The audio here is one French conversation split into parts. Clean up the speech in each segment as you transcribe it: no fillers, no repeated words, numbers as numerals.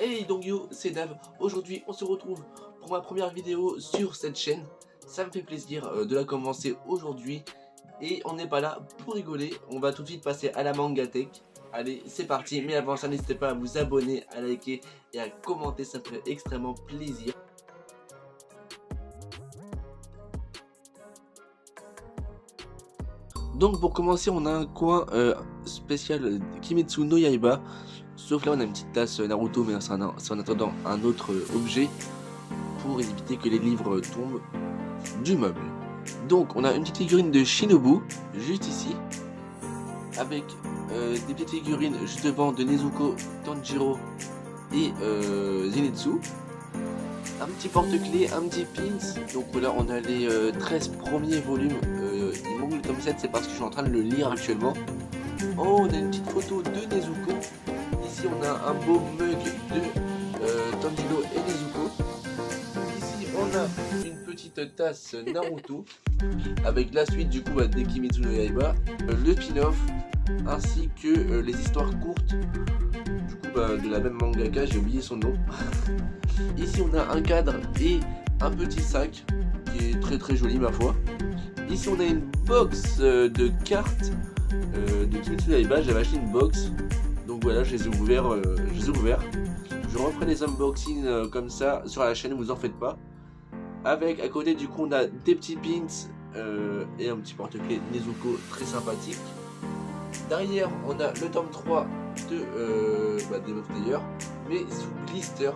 Hey donc yo, c'est Dave. Aujourd'hui on se retrouve pour ma première vidéo sur cette chaîne. Ça me fait plaisir de la commencer aujourd'hui. Et on n'est pas là pour rigoler, on va tout de suite passer à la Mangatech. Allez, c'est parti, mais avant ça n'hésitez pas à vous abonner, à liker et à commenter, ça me fait extrêmement plaisir. Donc pour commencer on a un coin spécial Kimetsu no Yaiba. Sauf là on a une petite tasse Naruto, mais c'est en attendant un autre objet pour éviter que les livres tombent du meuble. Donc on a une petite figurine de Shinobu juste ici, avec des petites figurines juste devant de Nezuko, Tanjiro et Zenitsu. Un petit porte-clés, un petit pins. Donc là on a les 13 premiers volumes. Il manque le tome 7, c'est parce que je suis en train de le lire actuellement. Oh, on a une petite photo de Nezuko. Ici on a un beau mug de Tanjiro et Nezuko. Ici on a une petite tasse Naruto avec la suite du coup des Kimetsu no Yaiba, le spin-off ainsi que les histoires courtes du coup de la même mangaka, j'ai oublié son nom. Ici on a un cadre et un petit sac qui est très joli ma foi. Ici on a une box de cartes de Kimetsu no Yaiba, j'avais acheté une box. Donc voilà, je les ai ouverts. Je referai des unboxings comme ça sur la chaîne, vous en faites pas. Avec à côté du coup on a des petits pins et un petit porte-clés Nezuko très sympathique. Derrière on a le tome 3 de Demon Slayer, mais sous blister.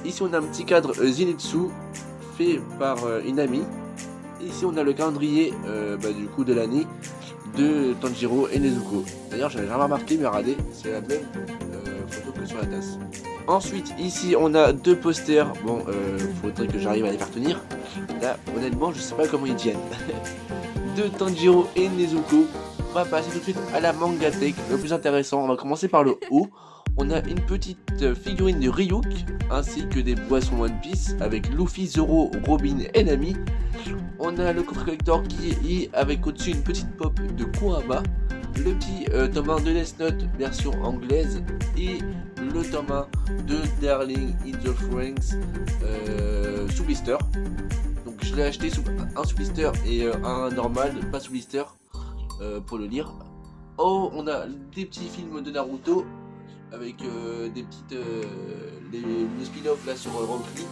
Ici on a un petit cadre Zenitsu fait par une amie. Ici on a le calendrier du coup de l'année de Tanjiro et Nezuko. D'ailleurs j'avais jamais remarqué, mais regardez, c'est la même photo que sur la tasse. Ensuite ici on a deux posters. Bon faudrait que j'arrive à les faire tenir. Là honnêtement je sais pas comment ils tiennent. De Tanjiro et Nezuko. On va passer tout de suite à la Mangatech. Le plus intéressant, on va commencer par le haut. On a une petite figurine de Ryuk ainsi que des boissons One Piece avec Luffy, Zoro, Robin et Nami. On a le coffre collector qui est avec au-dessus une petite pop de Kurama, le petit tome 1 de Death Note version anglaise et le tome 1 de Darling in the Franxx sous blister. Donc je l'ai acheté un sous blister et un normal, pas sous blister pour le lire. Oh, on a des petits films de Naruto avec des petites le spin-off là sur Rock Lee.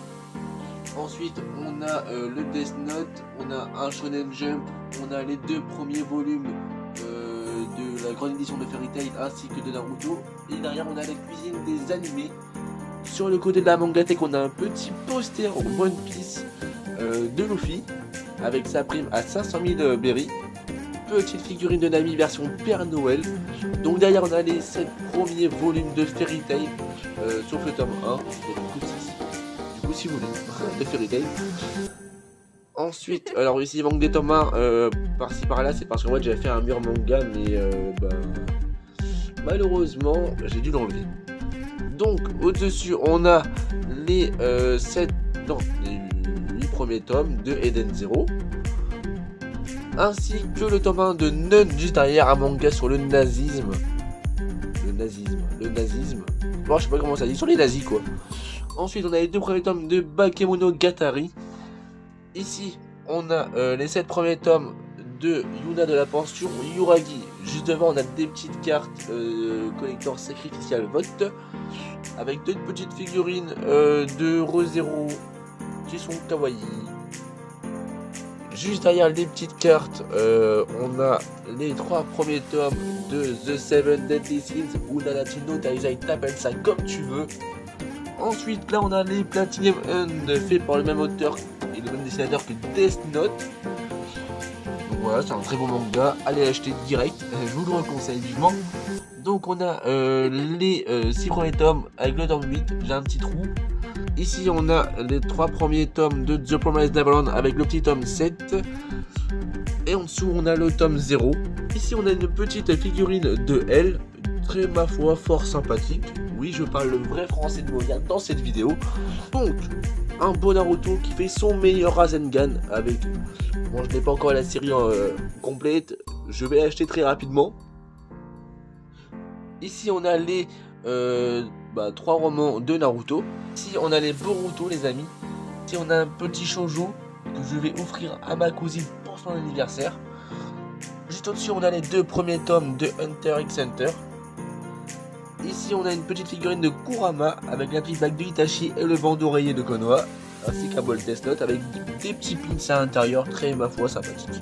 Ensuite on a le Death Note, on a un Shonen Jump, on a les deux premiers volumes de la grande édition de Fairy Tail ainsi que de Naruto. Et derrière on a la cuisine des animés. Sur le côté de la Mangatech on a un petit poster One Piece de Luffy avec sa prime à 500 000 berries. Petite figurine de Nami version Père Noël. Donc derrière on a les 7 premiers volumes de Fairy Tail sauf le tome 1, du coup si vous voulez, de Fairy Tail. Ensuite, alors ici il manque des tomes 1 par-ci par-là, c'est parce qu'en fait j'avais fait un mur manga mais malheureusement j'ai dû l'enlever. Donc au-dessus on a les 8 premiers tomes de Eden Zero, ainsi que le tome 1 de Nun juste derrière, un manga sur le nazisme. Le nazisme. Bon, je sais pas comment ça dit, sur les nazis quoi. Ensuite on a les deux premiers tomes de Bakemonogatari. Ici on a les 7 premiers tomes de Yuna de la pension Yuragi. Juste devant on a des petites cartes collector sacrificial vote avec deux petites figurines de Re:Zero qui sont kawaii. Juste derrière les petites cartes, on a les 3 premiers tomes de The Seven Deadly Sins ou Nanatsu no Taizai, t'appelles ça comme tu veux. Ensuite là on a les Platinum End faits par le même auteur et le même dessinateur que Death Note. Donc voilà, c'est un très bon manga, allez l'acheter direct, je vous le conseille vivement. Donc on a les 6 premiers tomes avec le tome 8, j'ai un petit trou. Ici on a les 3 premiers tomes de The Promised Neverland avec le petit tome 7. Et en dessous on a le tome 0. Ici on a une petite figurine de Elle, très ma foi fort sympathique. Oui, je parle le vrai français de Moria dans cette vidéo. Donc un beau Naruto qui fait son meilleur Rasengan avec... Bon, je n'ai pas encore la série complète, je vais l'acheter très rapidement. Ici on a les 3 romans de Naruto. Ici on a les Boruto les amis. Ici on a un petit shoujo que je vais offrir à ma cousine pour son anniversaire. Juste au-dessus on a les 2 premiers tomes de Hunter x Hunter. Ici on a une petite figurine de Kurama avec la petite bague de Itachi et le bandeau oreiller de Konoha, ainsi qu'un bol Death Note avec des petits pins à l'intérieur très ma foi sympathiques.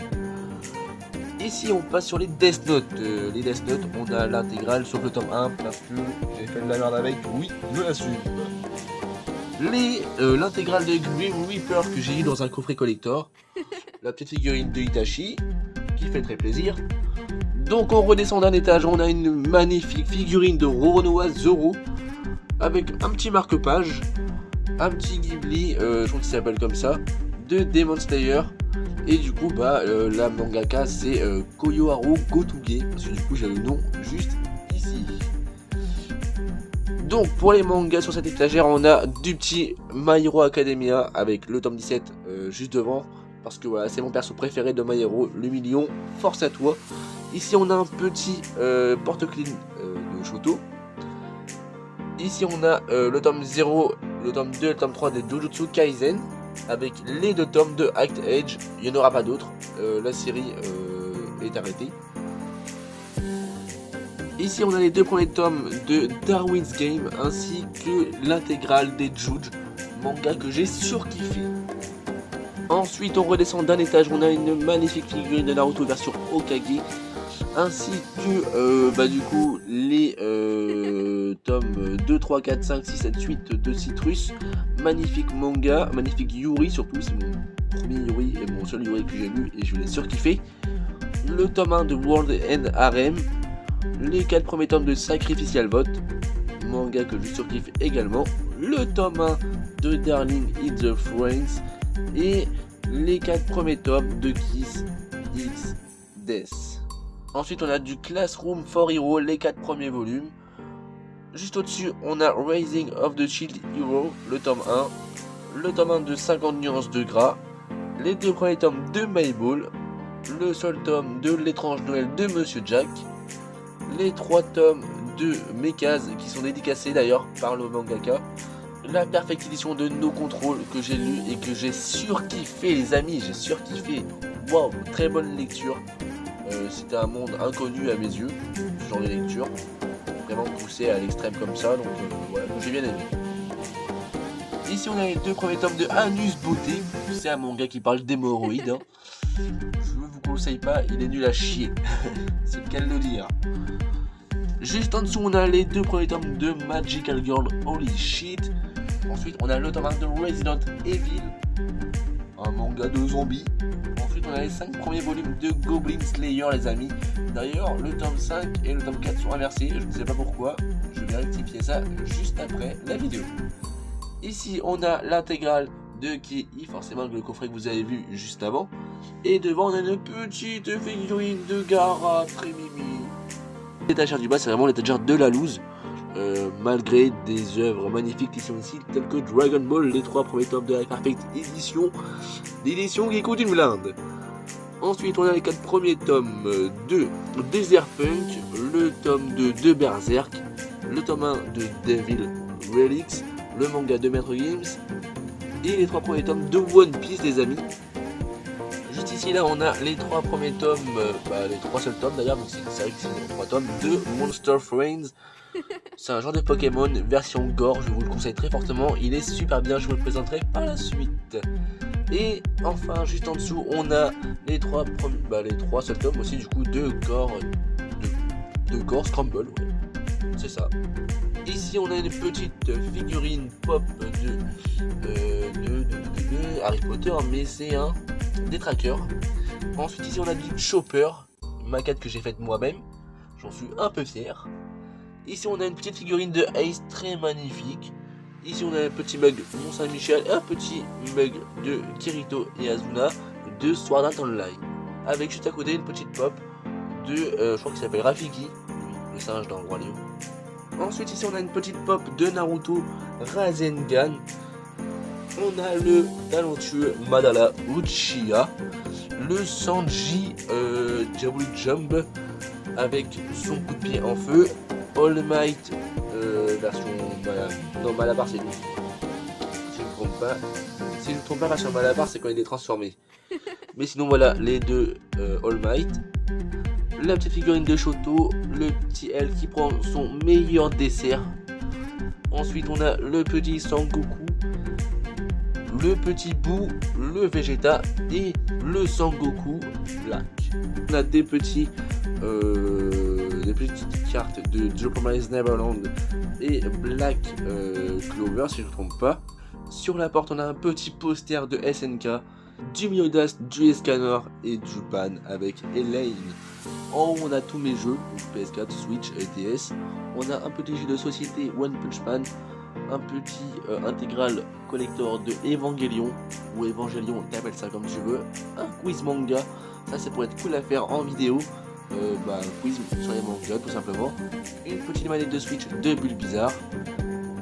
Ici on passe sur les Death Note. Les Death Note on a l'intégrale sauf le tome 1 parce que j'ai fait de la merde avec, oui je l'assume. L'intégrale de Grim Reaper que j'ai eu dans un coffret collector. La petite figurine de Itachi qui fait très plaisir. Donc on redescend d'un étage, on a une magnifique figurine de Roronoa Zoro avec un petit marque-page, un petit Ghibli, je crois qu'il s'appelle comme ça, de Demon Slayer. Et du coup la mangaka c'est Koyoharu Gotuge, parce que du coup j'ai le nom juste ici. Donc pour les mangas sur cette étagère on a du petit My Hero Academia avec le tome 17 juste devant. Parce que voilà c'est mon perso préféré de My Hero, le million, force à toi. Ici on a un petit porte-clés de Shoto. Ici on a le tome 0, le tome 2 et le tome 3 de Jujutsu Kaisen. Avec les 2 tomes de Act Age, il n'y en aura pas d'autres, la série est arrêtée. Ici on a les 2 premiers tomes de Darwin's Game ainsi que l'intégrale des Juge, manga que j'ai surkiffé. Ensuite on redescend d'un étage, on a une magnifique figurine de Naruto version Hokage, ainsi que du coup les tomes 2, 3, 4, 5, 6, 7, 8 de Citrus. Magnifique manga, magnifique Yuri surtout, c'est mon premier Yuri et mon seul Yuri que j'ai lu et je l'ai surkiffé. Le tome 1 de World End Harem, les 4 premiers tomes de Sacrificial Vote, manga que je surkiffe également, le tome 1 de Darling in the Franxx et les 4 premiers tomes de Kiss X Death. Ensuite on a du Classroom for Hero, les 4 premiers volumes. Juste au-dessus on a Rising of the Shield Hero, le tome 1, le tome 1 de 50 nuances de gras, les 2 premiers tomes de My Ball, le seul tome de l'étrange Noël de Monsieur Jack, les 3 tomes de Mekaz qui sont dédicacés d'ailleurs par le mangaka, la Perfect Edition de No Control que j'ai lu et que j'ai surkiffé les amis, j'ai surkiffé, waouh, très bonne lecture. C'était un monde inconnu à mes yeux, ce genre de lecture, vraiment poussé à l'extrême comme ça, donc voilà, j'ai bien aimé. Ici on a les 2 premiers tomes de Anus Beauté, c'est un manga qui parle d'hémorroïdes, hein. Je ne vous conseille pas, il est nul à chier, c'est le cas de le dire. Juste en dessous on a les 2 premiers tomes de Magical Girl Holy Shit. Ensuite on a le tome 1 de Resident Evil, un manga de zombies. Ensuite on a les 5 premiers volumes de Goblin Slayer les amis. D'ailleurs le tome 5 et le tome 4 sont inversés, je ne sais pas pourquoi. Je vais rectifier ça juste après la vidéo. Ici on a l'intégrale de Kei, forcément le coffret que vous avez vu juste avant. Et devant on a une petite figurine de Gaara très mimi. L'étagère du bas c'est vraiment l'étagère de la loose. Malgré des œuvres magnifiques qui sont ici, telles que Dragon Ball, les 3 premiers tomes de la Perfect Edition, l'édition qui coûte une blinde. Ensuite, on a les 4 premiers tomes de Desert Punk, le tome 2 de Berserk, le tome 1 de Devil Relics, le manga de Maître Games, et les 3 premiers tomes de One Piece, les amis. Juste ici, là, on a les 3 premiers tomes, les 3 seuls tomes d'ailleurs, donc c'est vrai que c'est les 3 tomes de Monster Friends. C'est un genre de Pokémon version gore, je vous le conseille très fortement, il est super bien, je vous le présenterai par la suite. Et enfin, juste en dessous, on a les 3 seuls tomes aussi du coup de Gore Scramble, ouais. C'est ça. Ici, on a une petite figurine pop de Harry Potter, mais c'est un détraqueur. Ensuite, ici, on a du Chopper, une maquette que j'ai faite moi-même, j'en suis un peu fier. Ici on a une petite figurine de Ace très magnifique. Ici on a un petit mug Mont Saint-Michel et un petit mug de Kirito et Azuna de Sword Art Online. Avec juste à côté une petite pop de, je crois qu'il s'appelle Rafiki, le singe dans le Roi Lion. Ensuite ici on a une petite pop de Naruto Rasengan. On a le talentueux Madara Uchiha, le Sanji Jabuli Jump avec son coup de pied en feu. All Might version Non, Malabar c'est lui. Si je ne me trompe pas. Si je ne me trompe pas, Rachel Malabar c'est quand il est transformé. Mais sinon voilà, les deux All Might. La petite figurine de Shoto, le petit L qui prend son meilleur dessert. Ensuite on a le petit Sangoku, le petit Boo, le Vegeta et le Sangoku Black. On a des petites cartes de Joe Promised Neverland et Black Clover si je ne me trompe pas. Sur la porte on a un petit poster de SNK, du Miodas, du Escanor et du Pan avec Elaine. En haut on a tous mes jeux, PS4, Switch et DS. On a un petit jeu de société One Punch Man, un petit intégral collector de Evangelion, ou Evangelion, t'appelles ça comme tu veux, un quiz manga, ça c'est pour être cool à faire en vidéo, un quiz sur les mangas tout simplement, une petite manette de Switch de Bulbizarre,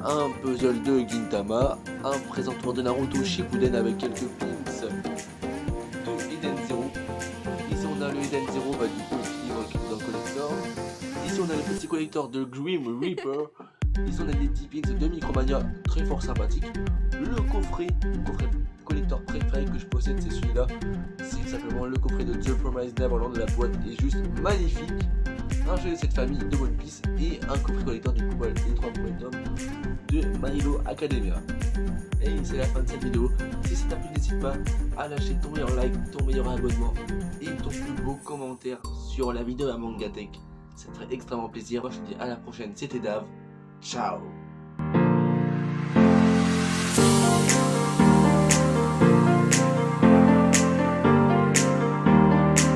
un puzzle de Gintama, un présentoir de Naruto Shippuden avec quelques pins de Eden Zero. Ici on a le Eden Zero, du coup le livre qui est dans le collector. Ici on a le petit collector de Grim Reaper. Ici on a des petits pins de Micromania très fort sympathiques. Le coffret collector préféré que je possède c'est celui-là. C'est simplement le coffret de The Promised Neverland. La boîte est juste magnifique. Un jeu de cette famille de One Piece et un coffret collector du coup les 3 premiers tomes de My Hero Academia. Et c'est la fin de cette vidéo. Si ça t'a plu, n'hésite pas à lâcher ton meilleur like, ton meilleur abonnement et ton plus beau commentaire sur la vidéo à Mangatech. Ça ferait extrêmement plaisir. Moi je te dis à la prochaine, c'était Dave. Ciao.